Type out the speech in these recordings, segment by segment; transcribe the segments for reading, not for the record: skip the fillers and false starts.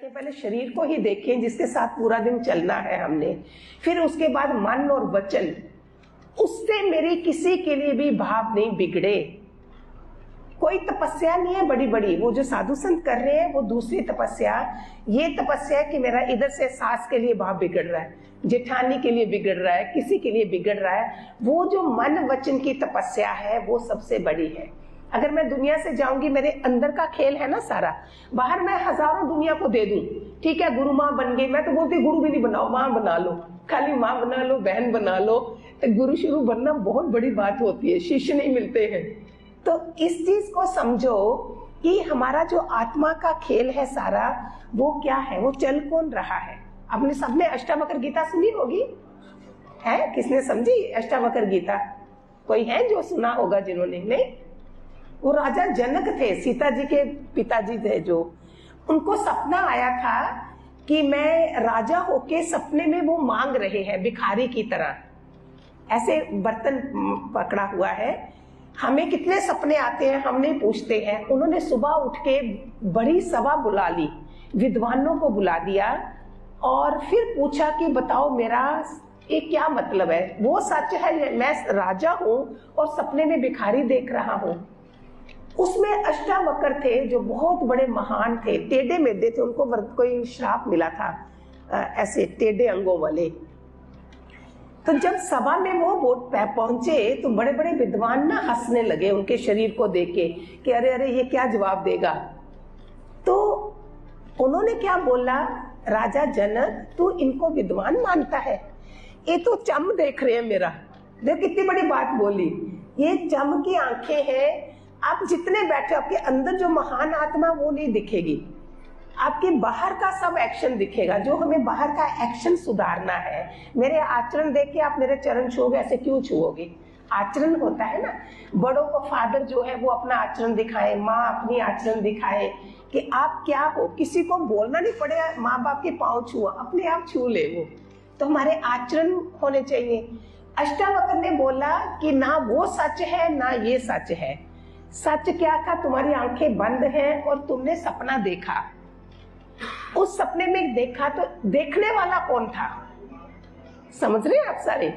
पहले शरीर को ही देखें जिसके साथ पूरा दिन चलना है हमने, फिर उसके बाद मन और वचन, उससे मेरी किसी के लिए भी भाव नहीं बिगड़े। कोई तपस्या नहीं है बड़ी बड़ी, वो जो साधु संत कर रहे हैं वो दूसरी तपस्या। ये तपस्या है कि मेरा इधर से सास के लिए भाव बिगड़ रहा है, जेठानी के लिए बिगड़ रहा है, किसी के लिए बिगड़ रहा है। वो जो मन वचन की तपस्या है वो सबसे बड़ी है। अगर मैं दुनिया से जाऊंगी, मेरे अंदर का खेल है ना सारा, बाहर मैं हजारों दुनिया को दे दूं, ठीक है गुरु माँ बन गई, मैं तो बोलती गुरु भी नहीं बनाओ, माँ बना लो, खाली माँ बना लो, बहन बना लो। तो गुरु शुरू बनना बहुत बड़ी बात होती है, शिष्य नहीं मिलते हैं। तो इस चीज को समझो कि हमारा जो आत्मा का खेल है सारा, वो क्या है, वो चल कौन रहा है। आपने सबने अष्टावक्र गीता सुनी होगी, है किसने समझी अष्टावक्र गीता? कोई है जो सुना होगा जिन्होंने? नहीं, वो राजा जनक थे, सीता जी के पिताजी थे, जो उनको सपना आया था कि मैं राजा होके सपने में वो मांग रहे हैं भिखारी की तरह, ऐसे बर्तन पकड़ा हुआ है। हमें कितने सपने आते हैं हम नहीं पूछते हैं। उन्होंने सुबह उठ के बड़ी सभा बुला ली, विद्वानों को बुला दिया और फिर पूछा कि बताओ मेरा ये क्या मतलब है, वो सच है मैं राजा हूं और सपने में भिखारी देख रहा हूं। उसमें अष्टावक्र थे जो बहुत बड़े महान थे, टेढ़े मेढ़े थे, उनको कोई श्राप मिला था ऐसे टेढ़े अंगों वाले। तो जब सभा में वो पहुंचे तो बड़े बड़े विद्वान ना हंसने लगे उनके शरीर को देख के कि अरे अरे ये क्या जवाब देगा। तो उन्होंने क्या बोला, राजा जनक तू इनको विद्वान मानता है, ये तो चम देख रहे हैं मेरा। देख कितनी बड़ी बात बोली, ये चम की आंखें हैं, आप जितने बैठे आपके अंदर जो महान आत्मा वो नहीं दिखेगी, आपके बाहर का सब एक्शन दिखेगा। जो हमें बाहर का एक्शन सुधारना है, मेरे आचरण देख के आप मेरे चरण छुओगे, ऐसे क्यों छुओगे? आचरण होता है ना, बड़ों को फादर जो है वो अपना आचरण दिखाए, माँ अपनी आचरण दिखाए कि आप क्या हो। किसी को बोलना नहीं पड़े, माँ बाप के पाँव छुओ, अपने आप छू ले वो। तो हमारे आचरण होने चाहिए। अष्टावक्र ने बोला कि ना वो सच है ना ये सच है। सच क्या था, तुम्हारी आंखें बंद हैं और तुमने सपना देखा। उस सपने में देखा तो देखने वाला कौन था, समझ रहे हैं आप सारे?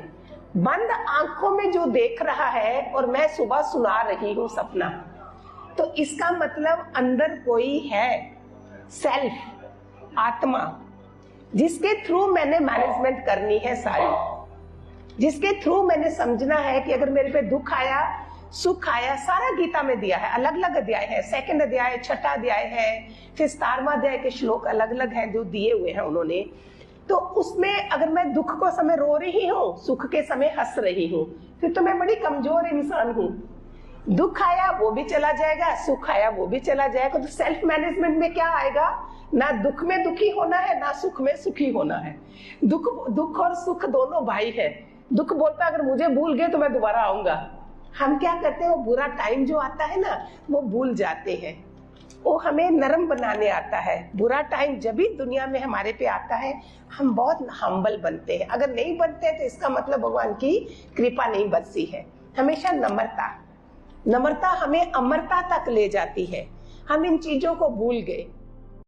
बंद आंखों में जो देख रहा है और मैं सुबह सुना रही हूं सपना, तो इसका मतलब अंदर कोई है, सेल्फ, आत्मा, जिसके थ्रू मैंने मैनेजमेंट करनी है सारी, जिसके थ्रू मैंने समझना है कि अगर मेरे पे दुख आया सुख आया, सारा गीता में दिया है, अलग अलग अध्याय है, सेकंड अध्याय, छठा अध्याय है, फिर 17वां अध्याय के श्लोक अलग अलग हैं जो दिए हुए हैं उन्होंने। तो उसमें अगर मैं दुख को समय रो रही हूँ, सुख के समय हंस रही हूँ, फिर तो मैं बड़ी कमजोर इंसान हूँ। दुख आया वो भी चला जाएगा, सुख आया वो भी चला जाएगा। तो सेल्फ मैनेजमेंट में क्या आएगा, ना दुख में दुखी होना है ना सुख में सुखी होना है। दुख और सुख दोनों भाई है। दुख बोलता अगर मुझे भूल गए तो मैं दोबारा आऊंगा। हम क्या करते हैं, वो बुरा टाइम जो आता है ना वो भूल जाते हैं, वो हमें नरम बनाने आता है। बुरा टाइम जब भी दुनिया में हमारे पे आता है हम बहुत हम्बल बनते हैं। अगर नहीं बनते तो इसका मतलब भगवान की कृपा नहीं बरसी है। हमेशा नम्रता हमें अमरता तक ले जाती है। हम इन चीजों को भूल गए।